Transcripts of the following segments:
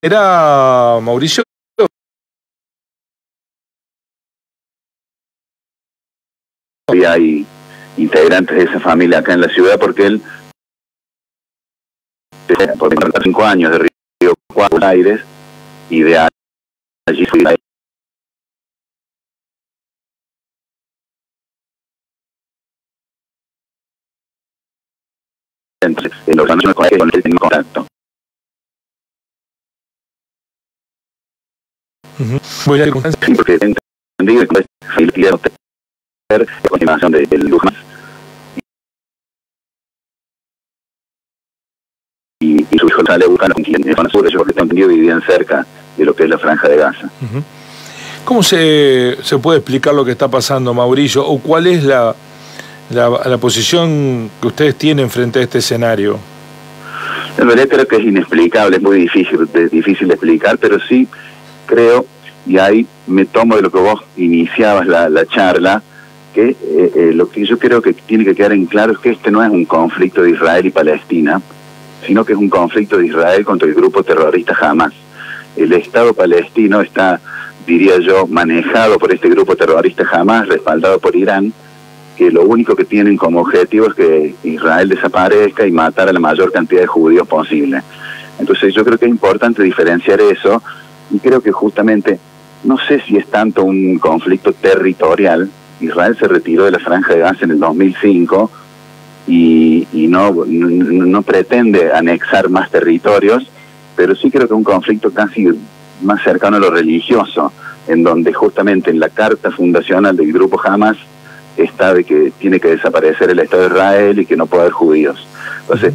Era Mauricio. Hay integrantes de esa familia acá en la ciudad porque él, por 5 años de Río Cuarto Aires, y de allí fui entre los años con él tenía contacto. Voy a circunstancias. Sí, porque entendí que familia no tener continuación del Luján y su hijo sale buscando con quien en zona sur, ellos porque tengo entendido vivían cerca de lo que es la Franja de Gaza. ¿Cómo se puede explicar lo que está pasando, Mauricio? ¿O cuál es la posición que ustedes tienen frente a este escenario? En realidad creo que es inexplicable, es muy difícil de explicar, pero sí creo, y ahí me tomo de lo que vos iniciabas la charla, que lo que yo creo que tiene que quedar en claro es que este no es un conflicto de Israel y Palestina, sino que es un conflicto de Israel contra el grupo terrorista Hamas. El Estado palestino está, diría yo, manejado por este grupo terrorista Hamas, respaldado por Irán, que lo único que tienen como objetivo es que Israel desaparezca y matar a la mayor cantidad de judíos posible. Entonces yo creo que es importante diferenciar eso, y creo que justamente, no sé si es tanto un conflicto territorial. Israel se retiró de la Franja de Gaza en el 2005 y no pretende anexar más territorios, pero sí creo que es un conflicto casi más cercano a lo religioso, en donde justamente en la carta fundacional del grupo Hamas está de que tiene que desaparecer el Estado de Israel y que no puede haber judíos. Entonces,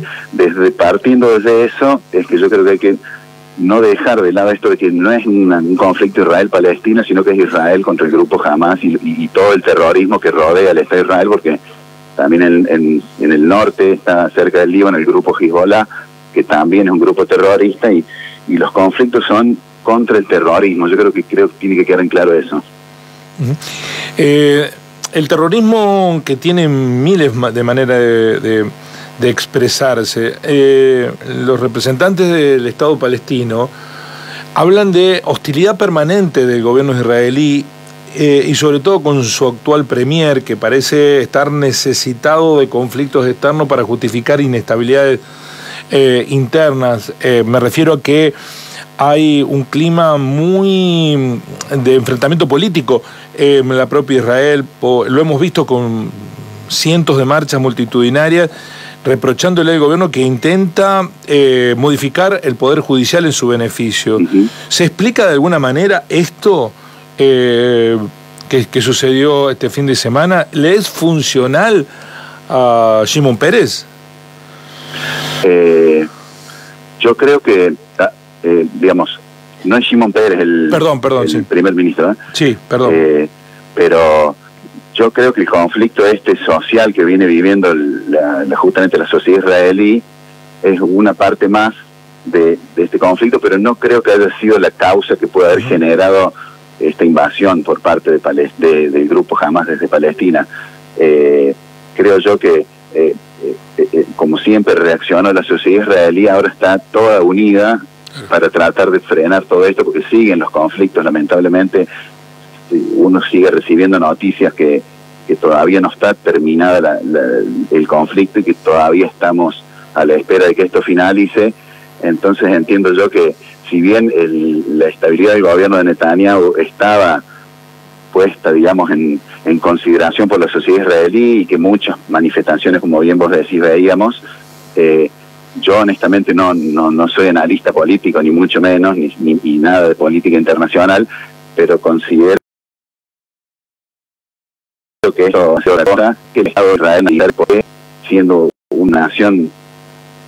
partiendo de eso, es que yo creo que hay que no dejar de lado esto de que no es un conflicto Israel-Palestina, sino que es Israel contra el grupo Hamas y todo el terrorismo que rodea al Estado de Israel, porque también en el norte, está cerca del Líbano, el grupo Hezbollah, que también es un grupo terrorista, y los conflictos son contra el terrorismo. Yo creo que tiene que quedar en claro eso. El terrorismo, que tiene miles de maneras de expresarse, los representantes del Estado palestino hablan de hostilidad permanente del gobierno israelí, y sobre todo con su actual premier, que parece estar necesitado de conflictos externos para justificar inestabilidades internas. Me refiero a que hay un clima muy de enfrentamiento político en la propia Israel. Lo hemos visto con cientos de marchas multitudinarias reprochándole al gobierno que intenta modificar el poder judicial en su beneficio. ¿Se explica de alguna manera esto que sucedió este fin de semana? ¿Le es funcional a Shimon Peres? Yo creo que, digamos, no es Shimon Peres el sí. primer ministro, ¿eh? Sí, perdón. Pero yo creo que el conflicto social que viene viviendo justamente la sociedad israelí es una parte más de este conflicto, pero no creo que haya sido la causa que pueda haber generado esta invasión por parte del grupo Hamas desde Palestina. Creo yo que, como siempre reaccionó la sociedad israelí, ahora está toda unida para tratar de frenar todo esto, porque siguen los conflictos, lamentablemente. Uno sigue recibiendo noticias que todavía no está terminada el conflicto y que todavía estamos a la espera de que esto finalice. Entonces entiendo yo que, si bien la estabilidad del gobierno de Netanyahu estaba puesta, digamos, en consideración por la sociedad israelí, y que muchas manifestaciones, como bien vos decís, veíamos, yo honestamente no soy analista político, ni mucho menos, ni nada de política internacional, pero considero que esto es otra cosa, que el Estado de Israel, siendo una nación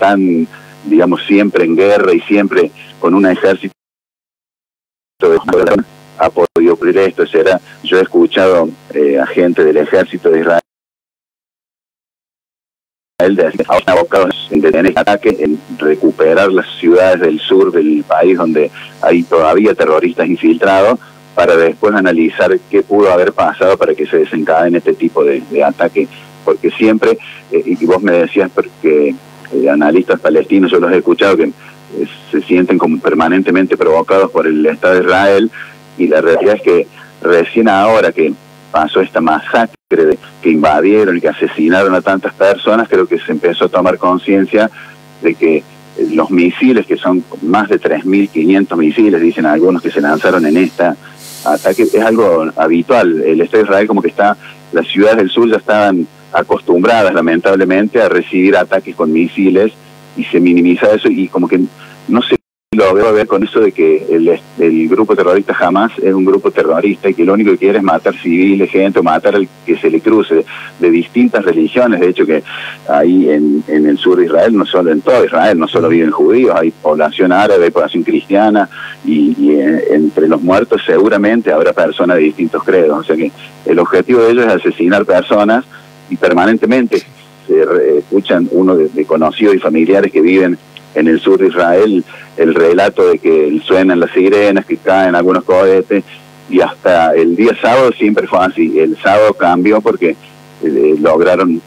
tan, digamos, siempre en guerra y siempre con un ejército ha podido ocurrir esto. Yo he escuchado a gente del ejército de Israel abocados en detener este ataque, en recuperar las ciudades del sur del país donde hay todavía terroristas infiltrados, para después analizar qué pudo haber pasado para que se desencadene este tipo de ataque. Porque siempre, y vos me decías que analistas palestinos, yo los he escuchado, que se sienten como permanentemente provocados por el Estado de Israel, y la realidad es que recién ahora que pasó esta masacre que invadieron y que asesinaron a tantas personas, creo que se empezó a tomar conciencia de que los misiles, que son más de 3.500 misiles, dicen algunos, que se lanzaron en esta ataque, es algo habitual. El Estado de Israel, como que las ciudades del sur ya estaban acostumbradas, lamentablemente, a recibir ataques con misiles, y se minimiza eso, y como que no se logró ver con eso de que el grupo terrorista Hamas es un grupo terrorista y que lo único que quiere es matar civiles, gente, o matar al que se le cruce, de distintas religiones. De hecho, que ahí en el sur de Israel, no solo en todo Israel, no solo viven judíos, hay población árabe, hay población cristiana, y entre los muertos seguramente habrá personas de distintos credos. O sea que el objetivo de ellos es asesinar personas, y permanentemente se escuchan uno de conocidos y familiares que viven en el sur de Israel el relato de que suenan las sirenas, que caen algunos cohetes, y hasta el día sábado siempre fue así. El sábado cambió porque lograron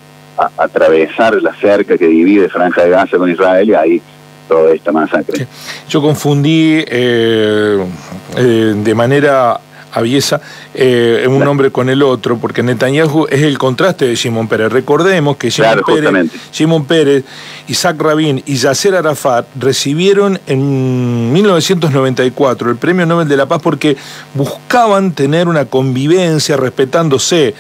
atravesar la cerca que divide Franja de Gaza con Israel, y ahí toda esta masacre. Sí. Yo confundí de manera aviesa un nombre con el otro, porque Netanyahu es el contraste de Shimon Peres. Recordemos que Shimon Peres, Isaac Rabin y Yasser Arafat recibieron en 1994 el Premio Nobel de la Paz porque buscaban tener una convivencia respetándose,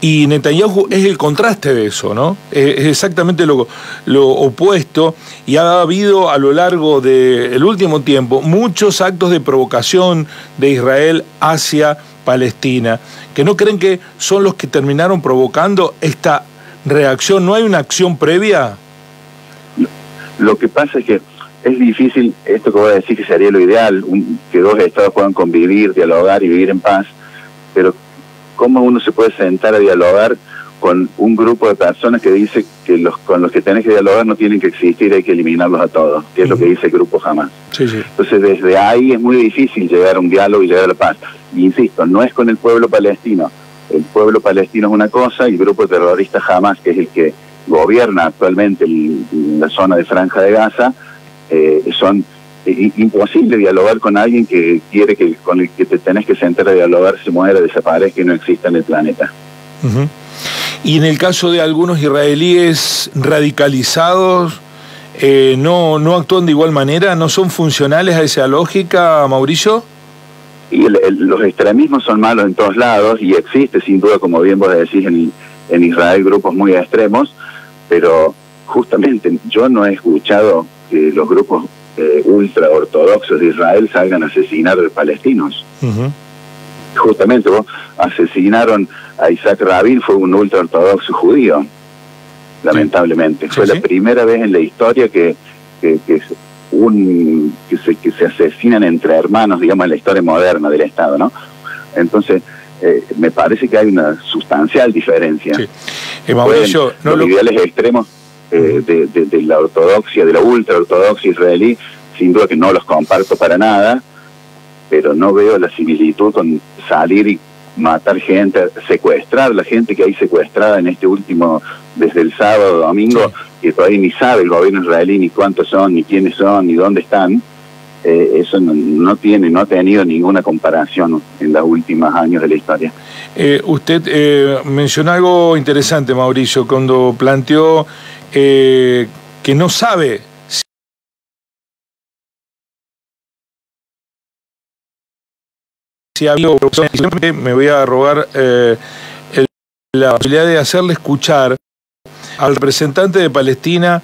y Netanyahu es el contraste de eso, ¿no? Es exactamente lo opuesto, y ha habido a lo largo del último tiempo muchos actos de provocación de Israel hacia Palestina, que no creen que son los que terminaron provocando esta reacción. ¿No hay una acción previa? Lo que pasa es que es difícil, esto que voy a decir que sería lo ideal, que dos estados puedan convivir, dialogar y vivir en paz, pero ¿cómo uno se puede sentar a dialogar con un grupo de personas que dice que con los que tenés que dialogar no tienen que existir, hay que eliminarlos a todos, que es lo que dice el grupo Hamas? Sí, sí. Entonces desde ahí es muy difícil llegar a un diálogo y llegar a la paz. Y insisto, no es con el pueblo palestino. El pueblo palestino es una cosa, y el grupo terrorista Hamas, que es el que gobierna actualmente la zona de Franja de Gaza, son imposible dialogar con alguien que quiere que con el que te tenés que sentar a dialogar se muera, desaparezca y no exista en el planeta. Uh-huh. Y en el caso de algunos israelíes radicalizados, ¿no actúan de igual manera? ¿No son funcionales a esa lógica, Mauricio? Y los extremismos son malos en todos lados, y existe sin duda, como bien vos decís, en Israel grupos muy extremos, pero justamente yo no he escuchado que los grupos ultra ortodoxos de Israel salgan a asesinar palestinos. Uh-huh. Justamente vos asesinaron a Isaac Rabin, fue un ultra ortodoxo judío, lamentablemente. Sí, fue la primera vez en la historia que se asesinan entre hermanos, digamos, en la historia moderna del Estado, ¿no? Entonces, me parece que hay una sustancial diferencia. Sí. Mauricio, los ideales extremos de la ortodoxia, de la ultra ortodoxia israelí, sin duda que no los comparto para nada, pero no veo la similitud con salir y matar gente, secuestrar la gente que hay secuestrada en este último, desde el sábado, domingo, que todavía ni sabe el gobierno israelí ni cuántos son, ni quiénes son, ni dónde están. Eso no ha tenido ninguna comparación en los últimos años de la historia. Usted mencionó algo interesante, Mauricio, cuando planteó que no sabe si ha habido. Me voy a rogar la posibilidad de hacerle escuchar al representante de Palestina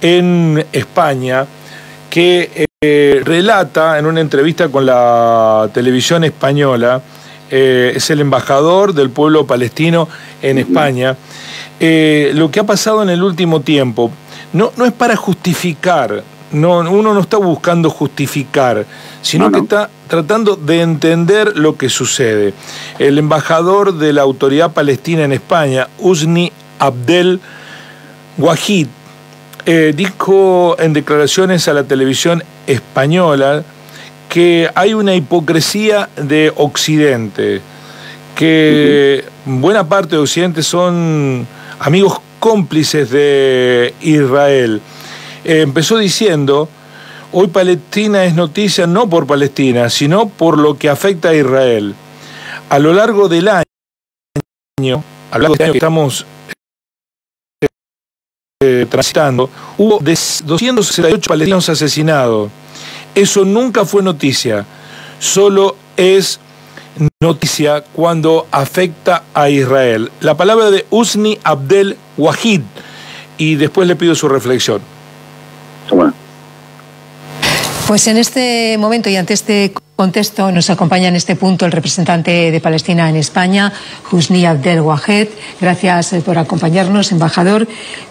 en España, que relata en una entrevista con la televisión española, es el embajador del pueblo palestino en España, lo que ha pasado en el último tiempo. No es para justificar, uno no está buscando justificar, sino que está tratando de entender lo que sucede. El embajador de la Autoridad Palestina en España, Husni Abdel Wahid, dijo en declaraciones a la televisión española que hay una hipocresía de Occidente, que buena parte de Occidente son amigos cómplices de Israel. Empezó diciendo: Hoy Palestina es noticia no por Palestina, sino por lo que afecta a Israel. A lo largo del año, que estamos transitando, hubo 268 palestinos asesinados. Eso nunca fue noticia, solo es noticia cuando afecta a Israel. La palabra de Husni Abdel Wahid, y después le pido su reflexión. Bueno. Pues en este momento y ante este contexto nos acompaña en este punto el representante de Palestina en España, Husni Abdel Wahid. Gracias por acompañarnos, embajador.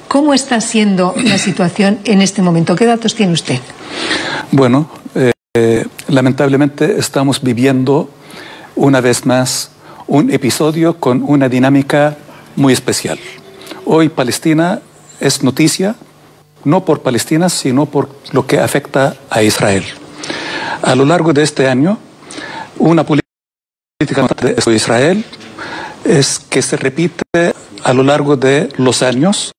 ¿Cómo está siendo la situación en este momento? ¿Qué datos tiene usted? Bueno, lamentablemente estamos viviendo una vez más un episodio con una dinámica muy especial. Hoy Palestina es noticia, no por Palestina, sino por lo que afecta a Israel. A lo largo de este año, una política de Israel es que se repite a lo largo de los años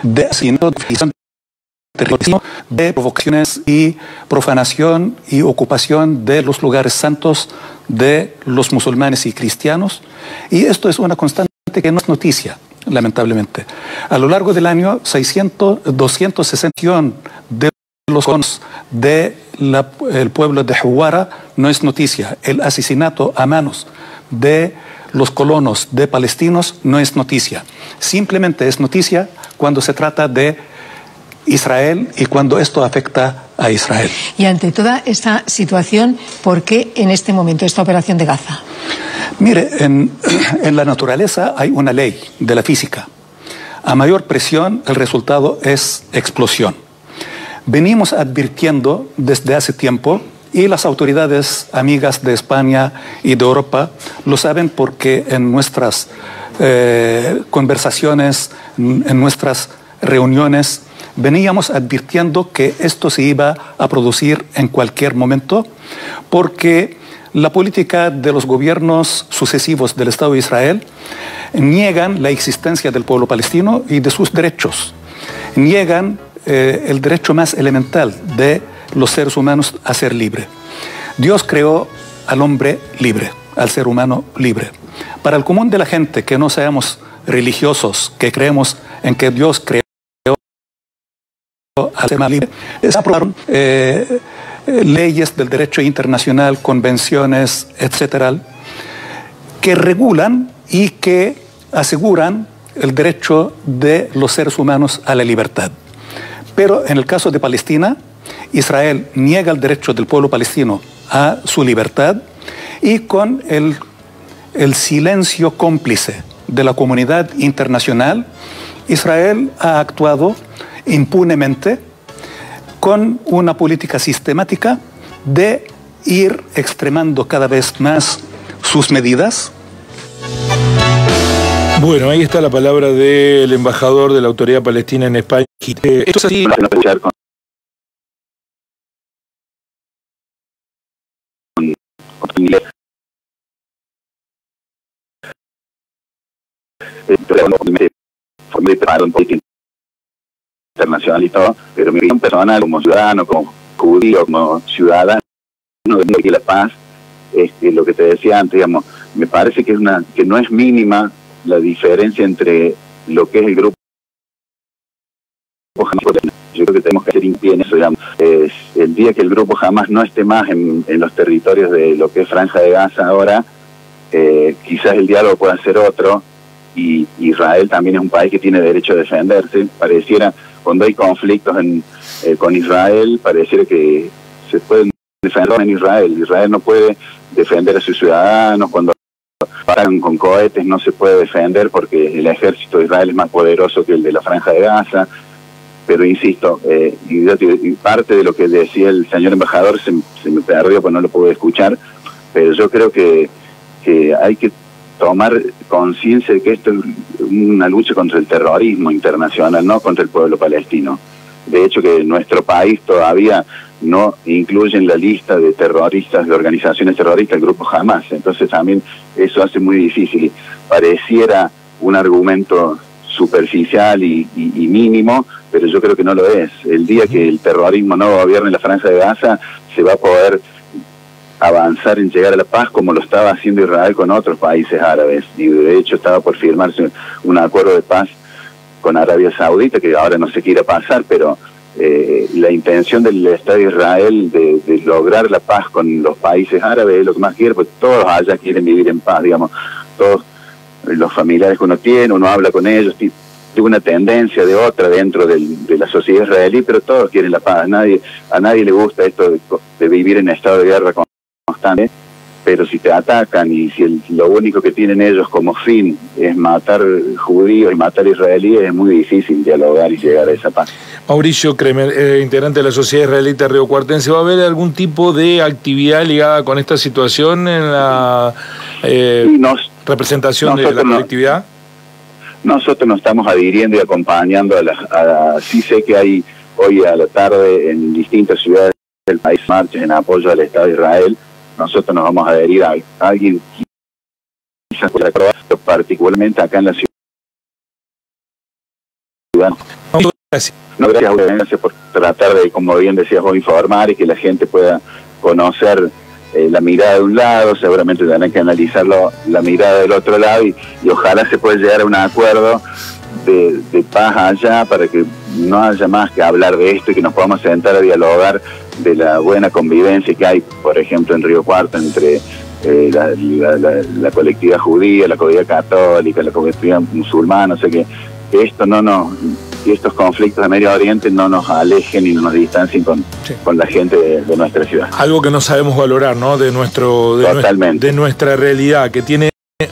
de asesinato, de provocaciones y profanación y ocupación de los lugares santos de los musulmanes y cristianos, y esto es una constante que no es noticia, lamentablemente. A lo largo del año, 261 de los colonos del pueblo de Huwara no es noticia. El asesinato a manos de los colonos de palestinos no es noticia. Simplemente es noticia cuando se trata de Israel y cuando esto afecta a Israel. Y ante toda esta situación, ¿por qué en este momento esta operación de Gaza? Mire, en la naturaleza hay una ley de la física. A mayor presión, el resultado es explosión. Venimos advirtiendo desde hace tiempo, y las autoridades amigas de España y de Europa lo saben porque en nuestras conversaciones, en nuestras reuniones, veníamos advirtiendo que esto se iba a producir en cualquier momento, porque la política de los gobiernos sucesivos del Estado de Israel niegan la existencia del pueblo palestino y de sus derechos. Niegan el derecho más elemental de los seres humanos a ser libre. Dios creó al hombre libre, al ser humano libre. Para el común de la gente, que no seamos religiosos, que creemos en que Dios creó al ser humano libre, se aprobaron leyes del derecho internacional, convenciones, etcétera, que regulan y que aseguran el derecho de los seres humanos a la libertad. Pero en el caso de Palestina, Israel niega el derecho del pueblo palestino a su libertad, y con el silencio cómplice de la comunidad internacional, Israel ha actuado impunemente con una política sistemática de ir extremando cada vez más sus medidas. Bueno, ahí está la palabra del embajador de la Autoridad Palestina en España. Esto es así. Internacional y todo, pero mi opinión personal como ciudadano, como judío, como ciudadano de la paz, lo que te decía antes, digamos, me parece que no es mínima la diferencia entre lo que es el grupo Hamas. Yo creo que tenemos que hacer hincapié en eso, digamos. El día que el grupo Hamas no esté más en los territorios de lo que es Franja de Gaza ahora, quizás el diálogo pueda ser otro, y Israel también es un país que tiene derecho a defenderse. Pareciera, cuando hay conflictos con Israel, pareciera que se pueden defender en Israel. Israel no puede defender a sus ciudadanos. Cuando paran con cohetes no se puede defender porque el ejército de Israel es más poderoso que el de la Franja de Gaza. Pero insisto, y parte de lo que decía el señor embajador se me perdió, pues no lo pude escuchar, pero yo creo que hay que tomar conciencia de que esto es una lucha contra el terrorismo internacional, no contra el pueblo palestino. De hecho, que nuestro país todavía no incluye en la lista de terroristas, de organizaciones terroristas, el grupo Hamas. Entonces también eso hace muy difícil. Pareciera un argumento superficial y mínimo, pero yo creo que no lo es. El día que el terrorismo no gobierne la Franja de Gaza, se va a poder avanzar en llegar a la paz como lo estaba haciendo Israel con otros países árabes, y de hecho estaba por firmarse un acuerdo de paz con Arabia Saudita, que ahora no se quiere pasar, pero la intención del Estado de Israel de lograr la paz con los países árabes es lo que más quiere, porque todos allá quieren vivir en paz, digamos, todos los familiares que uno tiene, uno habla con ellos, tiene una tendencia de otra dentro de la sociedad israelí, pero todos quieren la paz. A nadie le gusta esto de vivir en estado de guerra constante, pero si te atacan y si lo único que tienen ellos como fin es matar judíos y matar israelíes, es muy difícil dialogar y llegar a esa paz. Mauricio Kremer, integrante de la Sociedad Israelita Riocuartense, ¿va a haber algún tipo de actividad ligada con esta situación en la representación de la colectividad? Nosotros nos estamos adhiriendo y acompañando sí sé que hay hoy a la tarde en distintas ciudades del país marchas en apoyo al Estado de Israel. Nosotros nos vamos a adherir a alguien, quizás particularmente acá en la ciudad. No, gracias por tratar de, como bien decías vos, informar y que la gente pueda conocer la mirada de un lado. Seguramente tendrán que analizarlo, la mirada del otro lado, y ojalá se pueda llegar a un acuerdo de paz allá para que no haya más que hablar de esto y que nos podamos sentar a dialogar de la buena convivencia que hay, por ejemplo, en Río Cuarto entre la colectividad judía, la colectividad católica, la colectividad musulmana. O sea que estos conflictos de Medio Oriente no nos alejen y no nos distancien con la gente de nuestra ciudad. Algo que no sabemos valorar, ¿no? De nuestra realidad, que tiene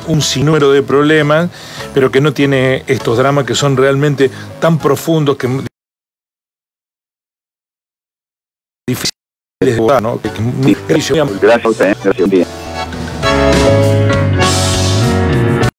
un sinnúmero de problemas, pero que no tiene estos dramas que son realmente tan profundos, que difíciles de abordar, ¿no? Gracias a usted. Gracias.